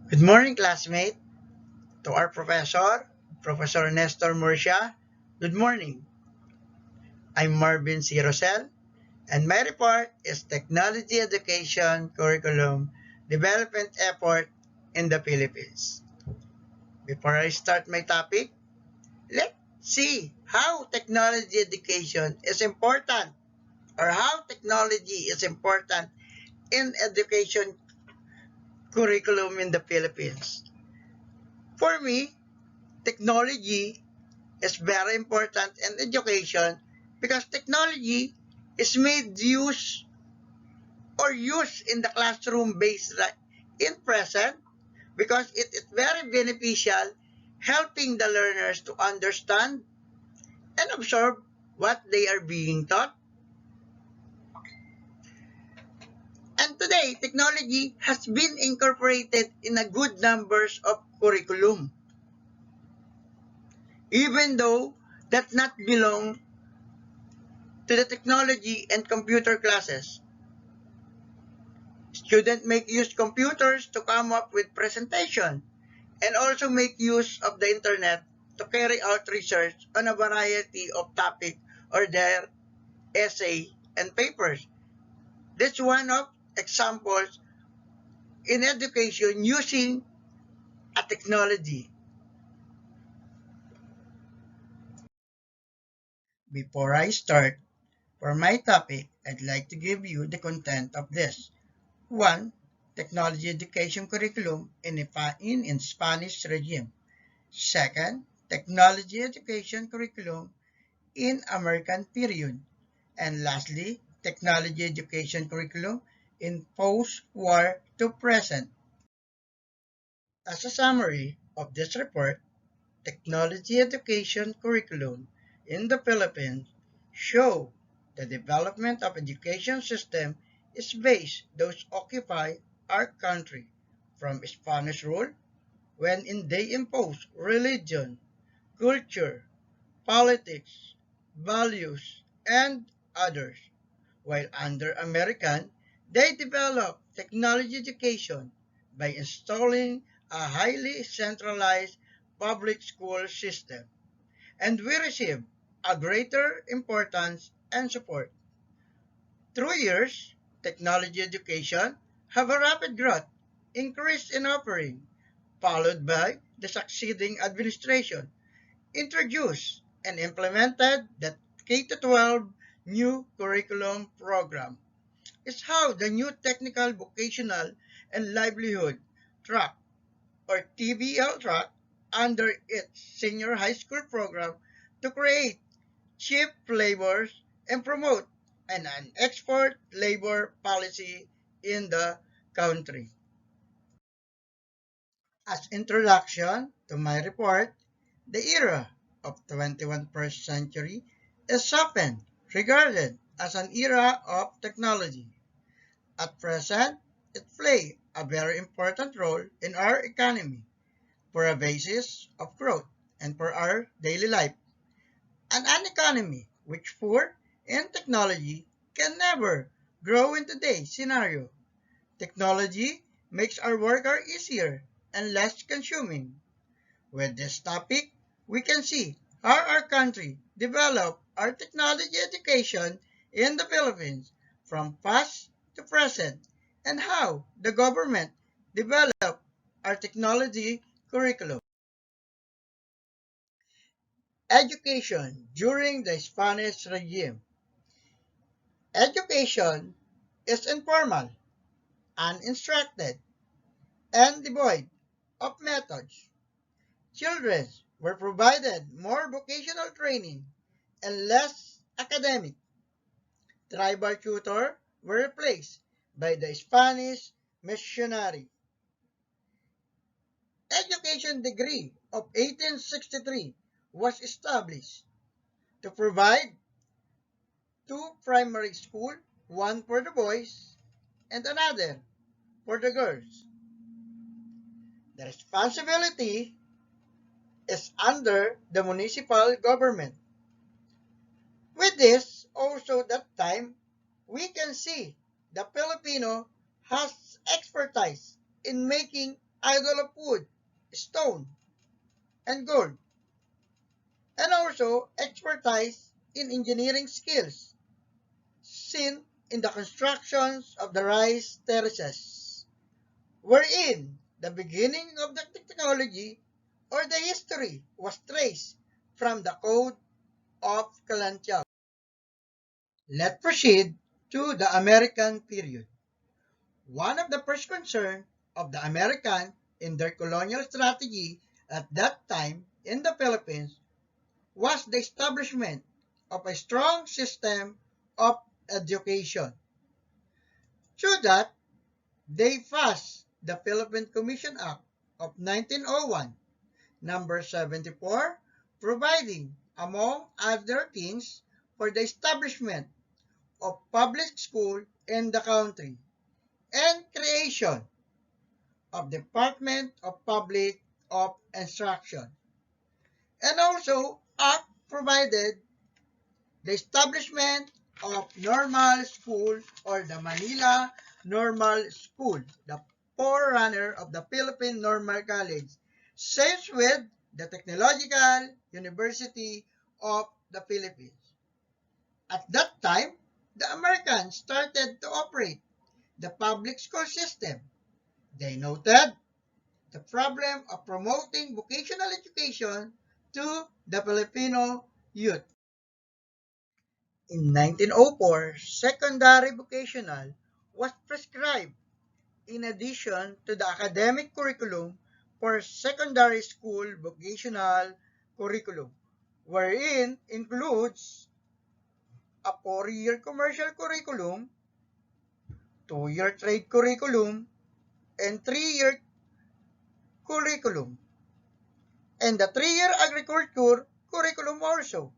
Good morning, classmate. To our professor, Professor Nestor Murcia. Good morning. I'm Marvin C. Rosel, and my report is Technology Education Curriculum Development Effort in the Philippines. Before I start my topic, let's see how technology education is important or how technology is important in education curriculum in the Philippines. For me, technology is very important in education because technology is made use or used in the classroom based in present because it is very beneficial helping the learners to understand and absorb what they are being taught. And today, technology has been incorporated in a good numbers of curriculum, even though that not belong to the technology and computer classes. Students make use computers to come up with presentation and also make use of the internet to carry out research on a variety of topics or their essay and papers. That's one of examples in education using a technology. Before I start, for my topic, I'd like to give you the content of this. 1. Technology education curriculum in Spanish regime. Second, technology education curriculum in American period. And lastly, technology education curriculum in post-war to present. As a summary of this report, technology education curriculum in the Philippines show the development of education system is based those occupy our country from Spanish rule when they impose religion, culture, politics, values, and others. While under American, they developed technology education by installing a highly centralized public school system, and we receive a greater importance and support. Through years, technology education have a rapid growth, increase in offering, followed by the succeeding administration introduced and implemented the K-12 new curriculum program. Is how the new technical vocational and livelihood track or TVL track under its senior high school program to create cheap labors and promote an export labor policy in the country. As introduction to my report, the era of 21st century is often regarded as an era of technology. At present, it plays a very important role in our economy for a basis of growth and for our daily life. And an economy which poor in technology can never grow in today's scenario. Technology makes our work easier and less consuming. With this topic, we can see how our country developed our technology education in the Philippines from past to present and how the government developed our technology curriculum. Education during the Spanish regime. Education is informal, uninstructed, and devoid of methods. Children were provided more vocational training and less academic. Tribal tutors were replaced by the Spanish missionary. Education degree of 1863 was established to provide two primary school, one for the boys and another for the girls. The responsibility is under the municipal government. With this, also that time, we can see the Filipino has expertise in making idol of wood, stone, and gold, and also expertise in engineering skills, seen in the constructions of the rice terraces, wherein the beginning of the technology or the history was traced from the code of Kalantiaw. Let's proceed to the American period. One of the first concerns of the American in their colonial strategy at that time in the Philippines was the establishment of a strong system of education. So that they passed the Philippine Commission Act of 1901, number 74, providing, among other things, for the establishment of public school in the country and creation of Department of Public of Instruction. And also, Act provided the establishment of normal school or the Manila Normal School, the forerunner of the Philippine Normal College, same with the Technological University of the Philippines. At that time, the Americans started to operate the public school system. They noted the problem of promoting vocational education to the Filipino youth. In 1904, secondary vocational was prescribed in addition to the academic curriculum for secondary school vocational curriculum, wherein includes a 4-year commercial curriculum, 2-year trade curriculum, and 3-year curriculum, and the 3-year agriculture curriculum also.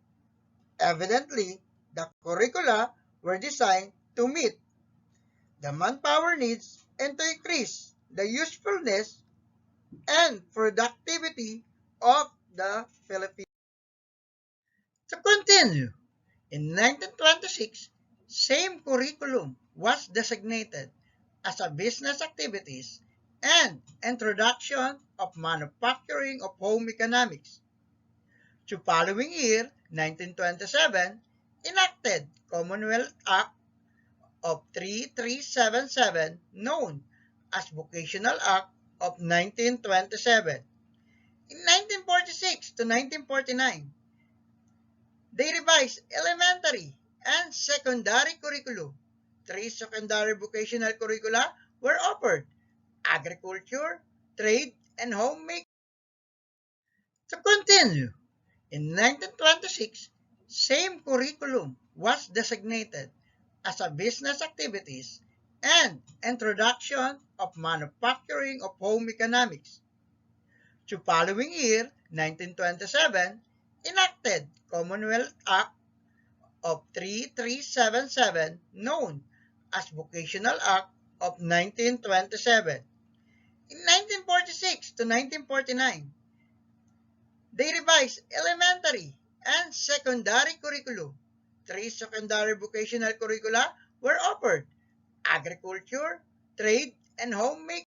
Evidently, the curricula were designed to meet the manpower needs and to increase the usefulness and productivity of the Philippines. To continue, in 1926, same curriculum was designated as a business activities and introduction of manufacturing of home economics. To following year, 1927, enacted Commonwealth Act of 3377 known as Vocational Act of 1927. In 1946 to 1949, they revised elementary and secondary curriculum. 3 secondary vocational curricula were offered: agriculture, trade, and homemaking. To continue, in 1926, same curriculum was designated as a business activities and introduction of manufacturing of home economics. To following year, 1927, enacted Commonwealth Act of 3377 known as Vocational Act of 1927. In 1946 to 1949, they revised elementary and secondary curriculum. 3 secondary vocational curricula were offered: agriculture, trade, and homemaking.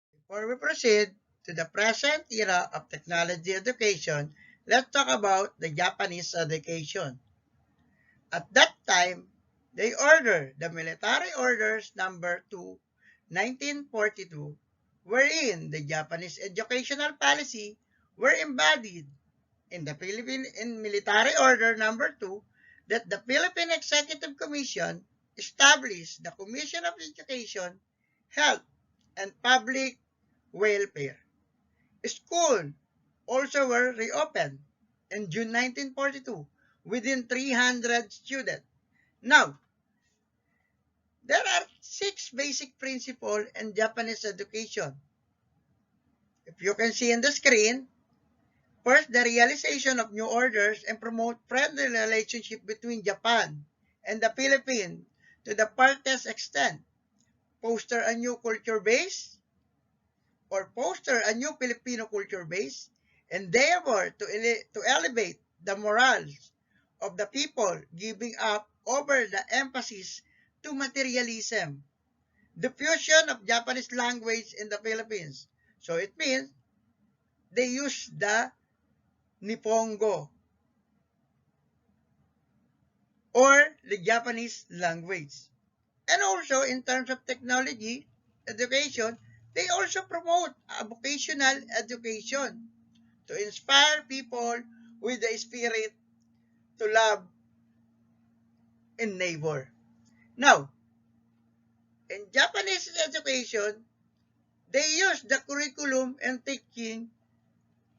Before we proceed to the present era of technology education, let's talk about the Japanese education. At that time, they ordered the Military Orders Number 2, 1942, wherein the Japanese educational policy were embodied in the Philippine in Military Order Number 2 that the Philippine Executive Commission established the Commission of Education, Health, and Public Welfare. Schools also were reopened in June 1942 within 300 students. Now, there are 6 basic principles in Japanese education. If you can see on the screen, first, the realization of new orders and promote friendly relationship between Japan and the Philippines to the farthest extent. Foster a new culture base or foster a new Filipino culture base. Endeavor to elevate the morals of the people, giving up over the emphasis to materialism. Diffusion of Japanese language in the Philippines. So it means they use the Nihongo or the Japanese language. And also in terms of technology, education, they also promote a vocational education to inspire people with the spirit to love in neighbor. Now, in Japanese education, they use the curriculum and teaching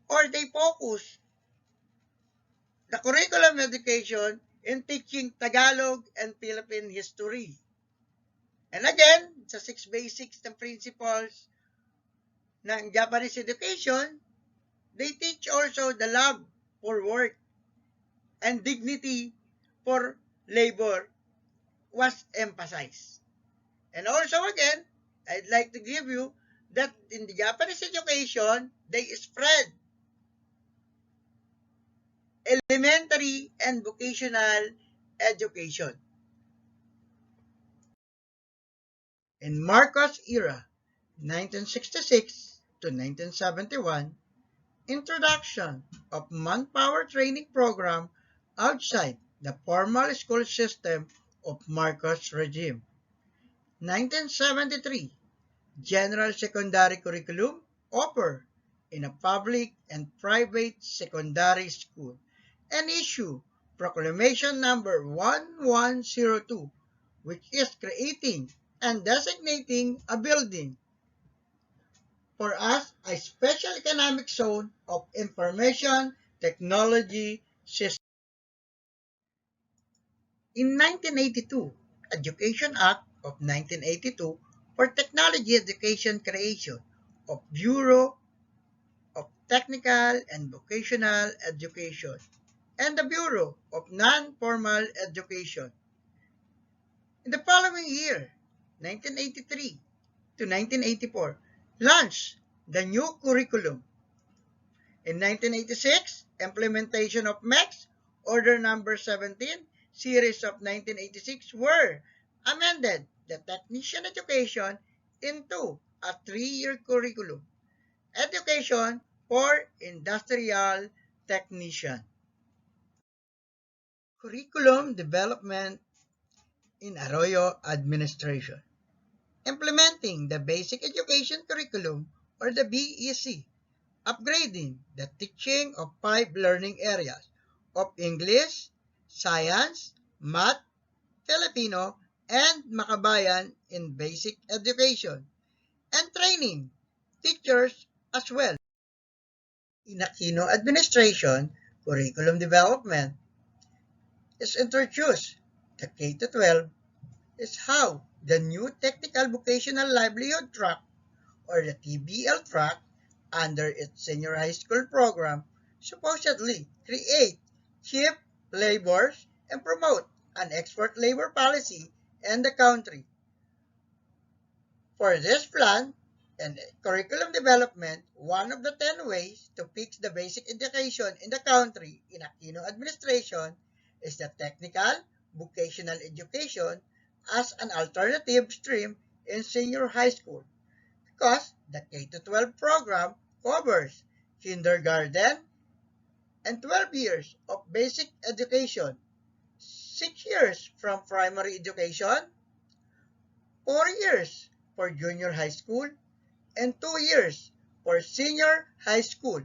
or they focus the curriculum education in teaching Tagalog and Philippine history. And again, sa six basics ng principles ng Japanese education, they teach also the love for work and dignity for labor was emphasized. And also again, I'd like to give you that in the Japanese education, they spread elementary and vocational education. In Marcos era, 1966 to 1971, introduction of manpower training program outside the formal school system of Marcos regime. 1973, general secondary curriculum offered in a public and private secondary school and issue Proclamation number 1102, which is creating and designating a building for us a special economic zone of information technology system. In 1982, Education Act of 1982 for technology education creation of Bureau of Technical and Vocational Education and the Bureau of Non-Formal Education. In the following year, 1983 to 1984, launched the new curriculum. In 1986, implementation of MEX, Order Number 17, Series of 1986 were amended the technician education into a 3-year curriculum, education for industrial technician. Curriculum development in ARROYO administration. Implementing the basic education curriculum or the BEC, upgrading the teaching of 5 learning areas of English, Science, Math, Filipino, and Makabayan in basic education, and training teachers as well. In AQUINO administration, curriculum development is introduced. The K-12 is how the new Technical Vocational Livelihood Track or the TVL track under its senior high school program supposedly create cheap labors and promote an export labor policy in the country. For this plan and curriculum development, one of the 10 ways to fix the basic education in the country in Aquino administration is the technical vocational education as an alternative stream in senior high school because the K-12 program covers kindergarten and 12 years of basic education, 6 years from primary education, 4 years for junior high school, and 2 years for senior high school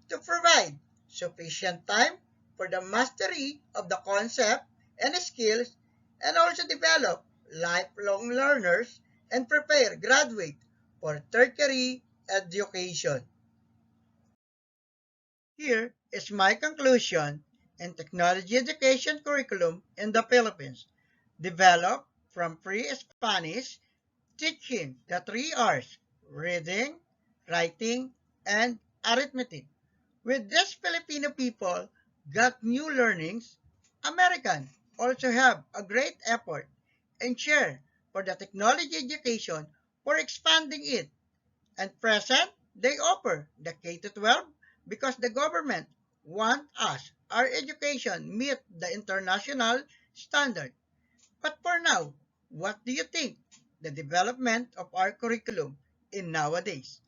to provide sufficient time for the mastery of the concept and skills and also develop lifelong learners and prepare graduates for tertiary education. Here is my conclusion in technology education curriculum in the Philippines, developed from pre-Spanish, teaching the 3 R's, reading, writing, and arithmetic. With these Filipino people got new learnings, American also have a great effort and share for the technology education for expanding it. And present, they offer the K-12 because the government want us, our education, meet the international standard. But for now, what do you think? the development of our curriculum in nowadays.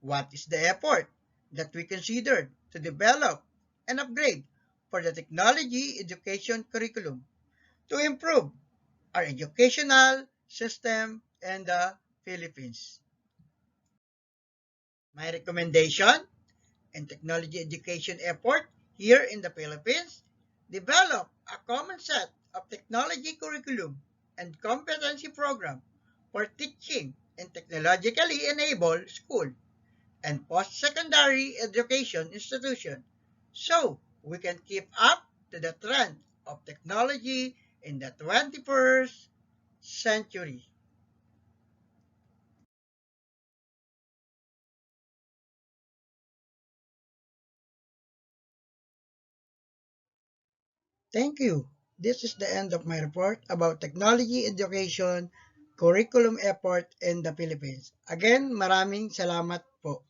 What is the effort that we considered to develop and upgrade for the technology education curriculum to improve our educational system in the Philippines? My recommendation and technology education effort here in the Philippines, develop a common set of technology curriculum and competency program for teaching in technologically enabled school and post-secondary education institution so we can keep up to the trend of technology in the 21st century. Thank you. This is the end of my report about technology education curriculum effort in the Philippines. Again, maraming salamat po.